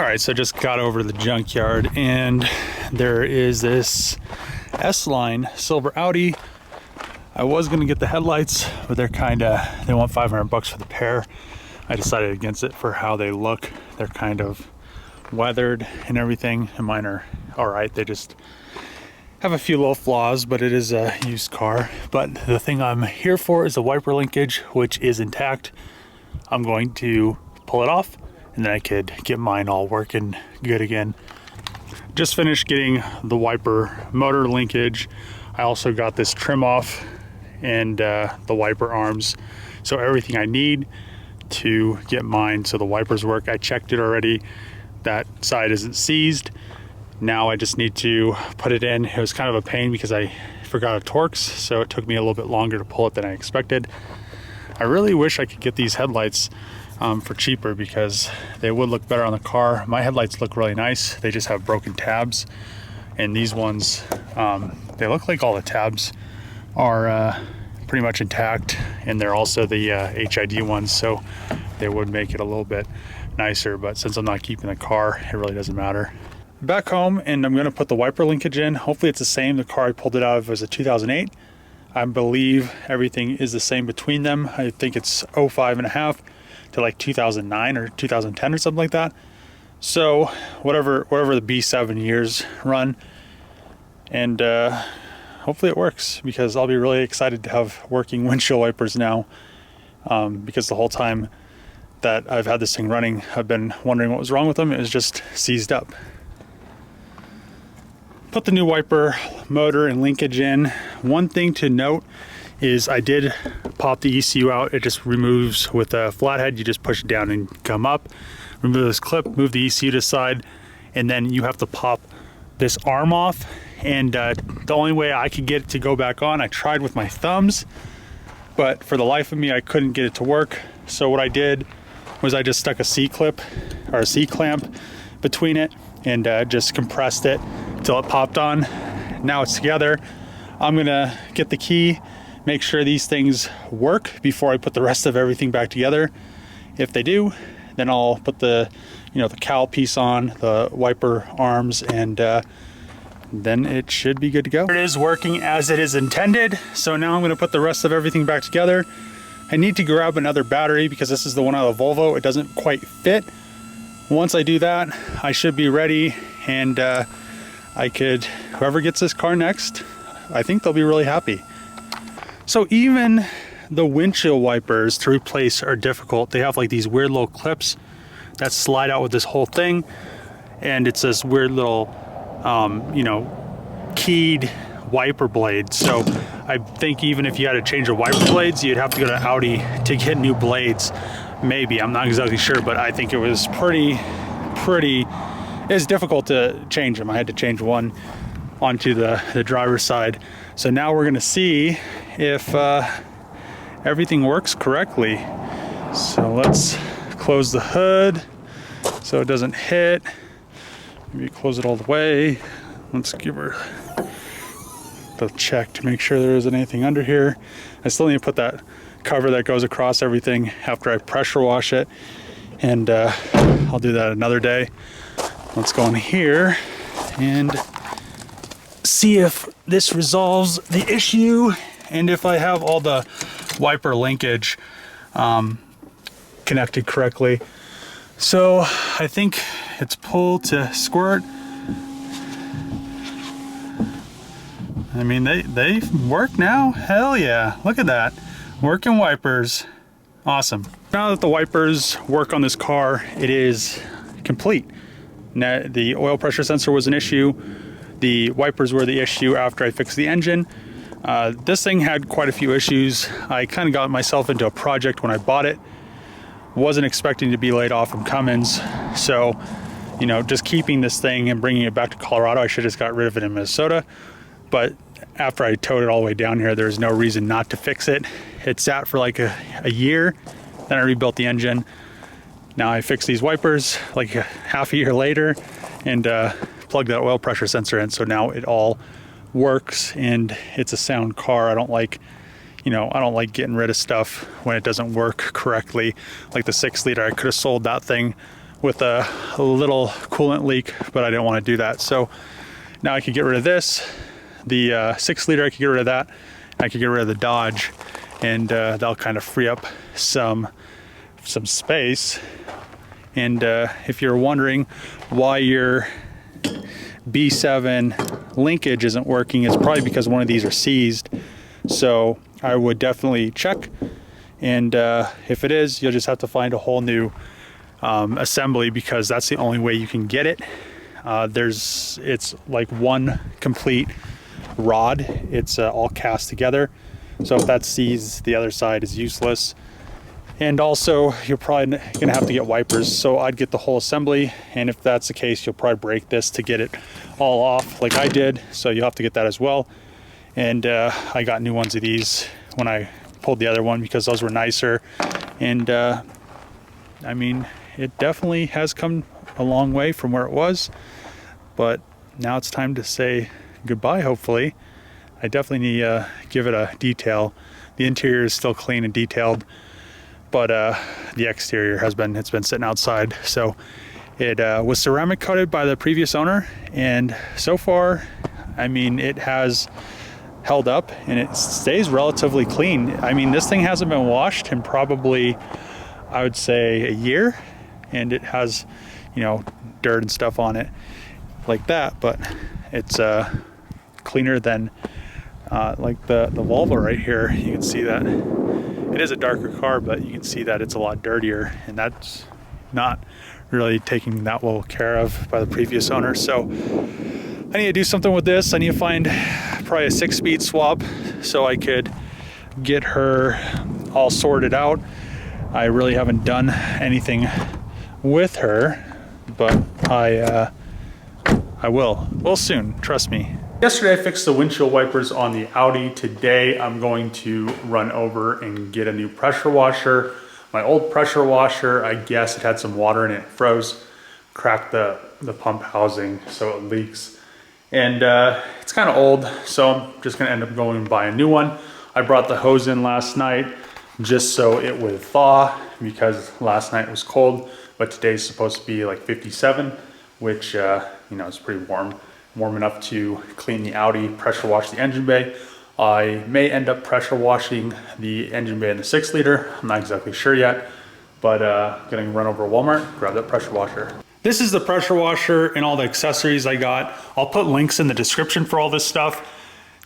All right, so I just got over to the junkyard and there is this S-Line silver Audi. I was gonna get the headlights, but they want 500 bucks for the pair. I decided against it for how they look. They're kind of weathered and everything, and mine are all right. They just have a few little flaws, but it is a used car. But the thing I'm here for is the wiper linkage, which is intact. I'm going to pull it off, and then I could get mine all working good again. Just finished getting the wiper motor linkage. I also got this trim off and the wiper arms. So everything I need to get mine so the wipers work. I checked it already. That side isn't seized. Now I just need to put it in. It was kind of a pain because I forgot a Torx, so it took me a little bit longer to pull it than I expected. I really wish I could get these headlights for cheaper because they would look better on the car. My headlights look really nice. They just have broken tabs, and these ones, they look like all the tabs are pretty much intact, and they're also the HID ones, so they would make it a little bit nicer, but since I'm not keeping the car, it really doesn't matter. Back home, and I'm gonna put the wiper linkage in. Hopefully it's the same. The car I pulled it out of was a 2008. I believe everything is the same between them. I think it's 05.5 to like 2009 or 2010 or something like that. So whatever the B7 years run, and hopefully it works, because I'll be really excited to have working windshield wipers now, because the whole time that I've had this thing running, I've been wondering what was wrong with them. It was just seized up. Put the new wiper motor and linkage in. One thing to note is I did pop the ECU out. It just removes with a flathead. You just push it down and come up. Remove this clip, move the ECU to the side, and then you have to pop this arm off. And the only way I could get it to go back on, I tried with my thumbs, but for the life of me, I couldn't get it to work. So what I did was I just stuck a C-clip or a C-clamp between it and just compressed it till it popped on. Now it's together. I'm gonna get the key, make sure these things work before I put the rest of everything back together. If they do, then I'll put the cowl piece on, the wiper arms, and then it should be good to go. It is working as it is intended. So now I'm gonna put the rest of everything back together. I need to grab another battery because this is the one out of the Volvo. It doesn't quite fit. Once I do that, I should be ready, and whoever gets this car next, I think they'll be really happy. So even the windshield wipers to replace are difficult. They have like these weird little clips that slide out with this whole thing, and it's this weird little, keyed wiper blade. So I think even if you had to change your wiper blades, you'd have to go to Audi to get new blades. Maybe, I'm not exactly sure, but I think it was it's difficult to change them. I had to change one onto the driver's side. So now we're gonna see if everything works correctly. So let's close the hood so it doesn't hit. Maybe close it all the way. Let's give her the check to make sure there isn't anything under here. I still need to put that cover that goes across everything after I pressure wash it, and I'll do that another day. Let's go in here and see if this resolves the issue and if I have all the wiper linkage connected correctly. So I think it's pull to squirt. I mean, they work now. Hell yeah, look at that. Working wipers, awesome. Now that the wipers work on this car, it is complete. Now, the oil pressure sensor was an issue. The wipers were the issue after I fixed the engine. This thing had quite a few issues. I kind of got myself into a project when I bought it. Wasn't expecting to be laid off from Cummins. So, just keeping this thing and bringing it back to Colorado, I should have just got rid of it in Minnesota. But after I towed it all the way down here, there's no reason not to fix it. It sat for like a year, then I rebuilt the engine. Now I fixed these wipers like half a year later and plugged that oil pressure sensor in. So now it all works and it's a sound car. I don't like getting rid of stuff when it doesn't work correctly. Like the 6 liter, I could have sold that thing with a little coolant leak, but I didn't want to do that. So now I could get rid of this. The 6 liter, I could get rid of that. I could get rid of the Dodge, and that'll kind of free up some space. And if you're wondering why your B7 linkage isn't working, it's probably because one of these are seized. So I would definitely check, and if it is, you'll just have to find a whole new assembly, because that's the only way you can get it. It's like one complete rod. It's all cast together. So if that seized, the other side is useless. And also, you're probably gonna have to get wipers. So I'd get the whole assembly, and if that's the case, you'll probably break this to get it all off, like I did. So you'll have to get that as well. And I got new ones of these when I pulled the other one, because those were nicer. And I mean, it definitely has come a long way from where it was, but now it's time to say goodbye, hopefully. I definitely need to give it a detail. The interior is still clean and detailed, but the exterior has been, it's been sitting outside. So it was ceramic coated by the previous owner, and so far, I mean, it has held up and it stays relatively clean. I mean, this thing hasn't been washed in probably, I would say, a year, and it has, you know, dirt and stuff on it like that, but it's cleaner than like the Volvo right here. You can see that it is a darker car, but you can see that it's a lot dirtier, and that's not really taken that well care of by the previous owner. So I need to do something with this. I need to find probably a 6-speed swap so I could get her all sorted out. I really haven't done anything with her, but I will. Well, soon, trust me. Yesterday I fixed the windshield wipers on the Audi. Today I'm going to run over and get a new pressure washer. My old pressure washer, I guess it had some water in it, froze, cracked the pump housing so it leaks. And it's kind of old, so I'm just gonna end up going and buy a new one. I brought the hose in last night just so it would thaw, because last night was cold, but today's supposed to be like 57, which you know, is pretty warm enough to clean the Audi, pressure wash the engine bay. I may end up pressure washing the engine bay in the 6 liter. I'm not exactly sure yet, but gonna run over to Walmart, grab that pressure washer. This is the pressure washer and all the accessories I got. I'll put links in the description for all this stuff.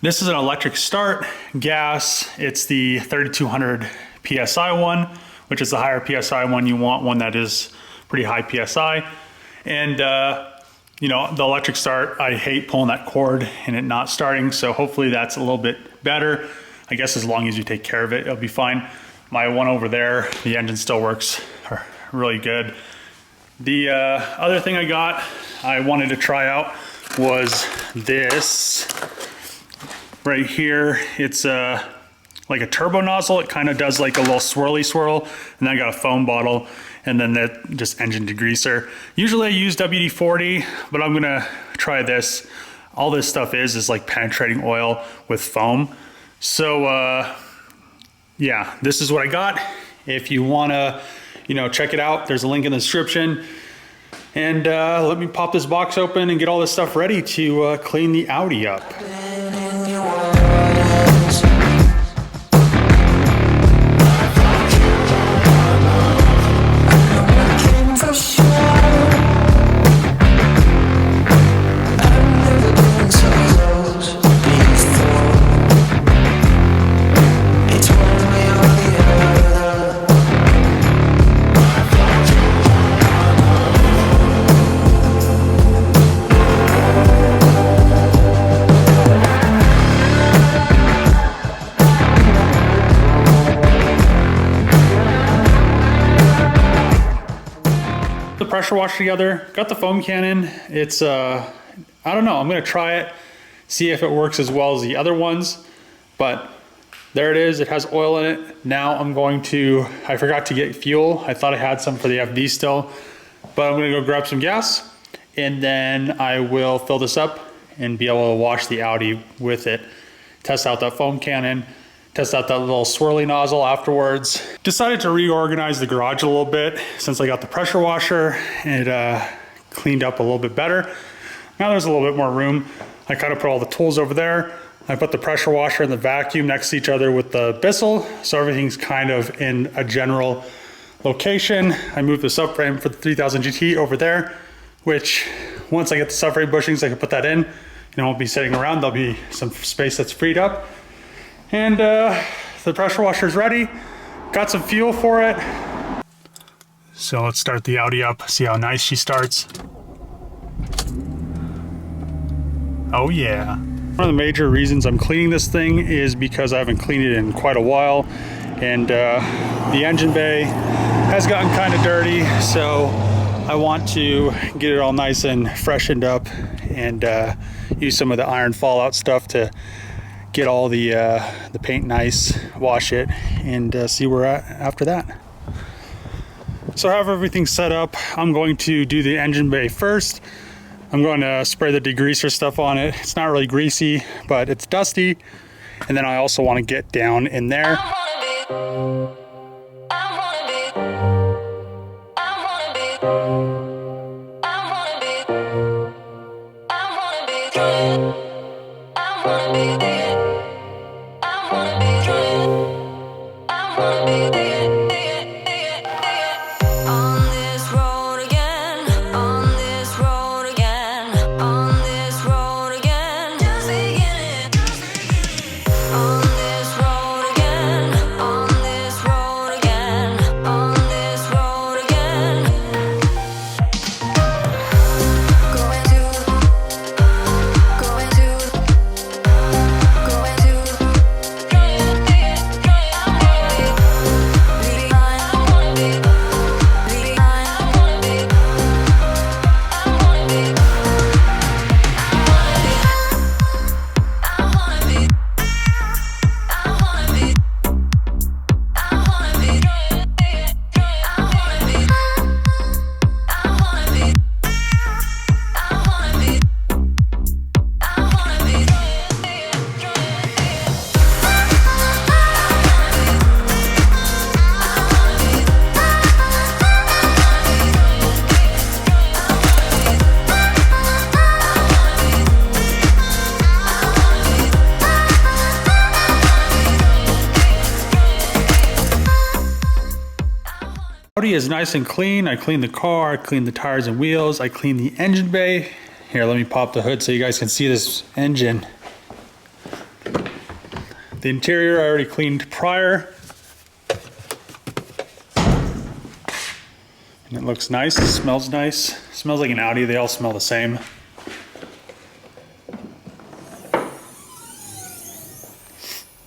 This is an electric start, gas. It's the 3200 PSI one, which is the higher PSI one. You want one that is pretty high PSI. And you know, the electric start, I hate pulling that cord and it not starting. So hopefully that's a little bit better. I guess as long as you take care of it, it'll be fine. My one over there, the engine still works really good. The other thing I wanted to try out was this right here. It's like a turbo nozzle. It kind of does like a little swirly swirl, and then I got a foam bottle, and then that just engine degreaser. Usually I use WD-40, but I'm gonna try this. All this stuff is like penetrating oil with foam. So yeah, this is what I got. If you wanna, you know, check it out, there's a link in the description. And let me pop this box open and get all this stuff ready to clean the Audi up. Pressure wash together, got the foam cannon. It's I don't know, I'm gonna try it, see if it works as well as the other ones, but there it is. It has oil in it. Now I'm going to, I forgot to get fuel. I thought I had some for the FD still, but I'm gonna go grab some gas, and then I will fill this up and be able to wash the Audi with it, test out that foam cannon, test out that little swirly nozzle afterwards. Decided to reorganize the garage a little bit since I got the pressure washer. It cleaned up a little bit better. Now there's a little bit more room. I kind of put all the tools over there. I put the pressure washer and the vacuum next to each other with the Bissell, so everything's kind of in a general location. I moved the subframe for the 3000 GT over there, which once I get the subframe bushings, I can put that in. It won't be sitting around. There'll be some space that's freed up. And the pressure washer is ready. Got some fuel for it. So let's start the Audi up, see how nice she starts. Oh yeah. One of the major reasons I'm cleaning this thing is because I haven't cleaned it in quite a while. And the engine bay has gotten kind of dirty. So I want to get it all nice and freshened up and use some of the iron fallout stuff to get all the paint nice, wash it, and see where we're at after that. So I have everything set up. I'm going to do the engine bay first. I'm going to spray the degreaser stuff on it. It's not really greasy, but it's dusty. And then I also want to get down in there. Audi is nice and clean. I cleaned the car, I cleaned the tires and wheels, I cleaned the engine bay. Here, let me pop the hood so you guys can see this engine. The interior I already cleaned prior. And it looks nice, it smells nice. It smells like an Audi, they all smell the same.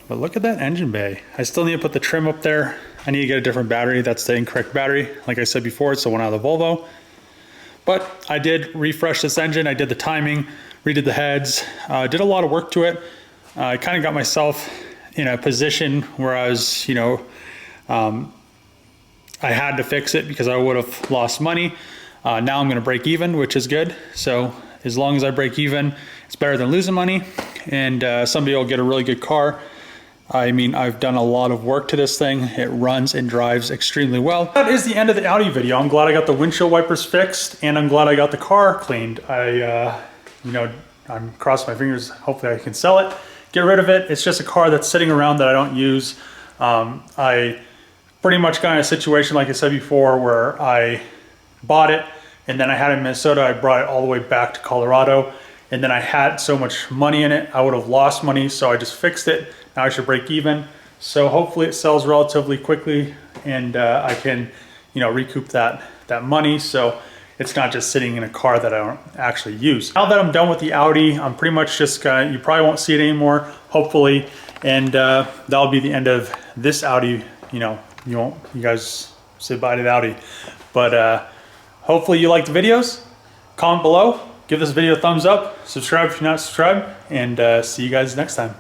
But look at that engine bay. I still need to put the trim up there. I need to get a different battery. That's the incorrect battery. Like I said before, it's the one out of the Volvo. But I did refresh this engine. I did the timing, redid the heads, did a lot of work to it. I kind of got myself in a position where I was, I had to fix it because I would have lost money. Now I'm gonna break even, which is good. So as long as I break even, it's better than losing money. And somebody will get a really good car. I mean, I've done a lot of work to this thing. It runs and drives extremely well. That is the end of the Audi video. I'm glad I got the windshield wipers fixed, and I'm glad I got the car cleaned. I'm crossing my fingers. Hopefully I can sell it, get rid of it. It's just a car that's sitting around that I don't use. I pretty much got in a situation, like I said before, where I bought it, and then I had it in Minnesota. I brought it all the way back to Colorado, and then I had so much money in it, I would have lost money, so I just fixed it. Now I should break even. So hopefully it sells relatively quickly, and I can, recoup that money. So it's not just sitting in a car that I don't actually use. Now that I'm done with the Audi, I'm pretty much just gonna, you probably won't see it anymore, hopefully. And that'll be the end of this Audi. You guys say bye to the Audi. But hopefully you like the videos. Comment below, give this video a thumbs up, subscribe if you're not subscribed, and see you guys next time.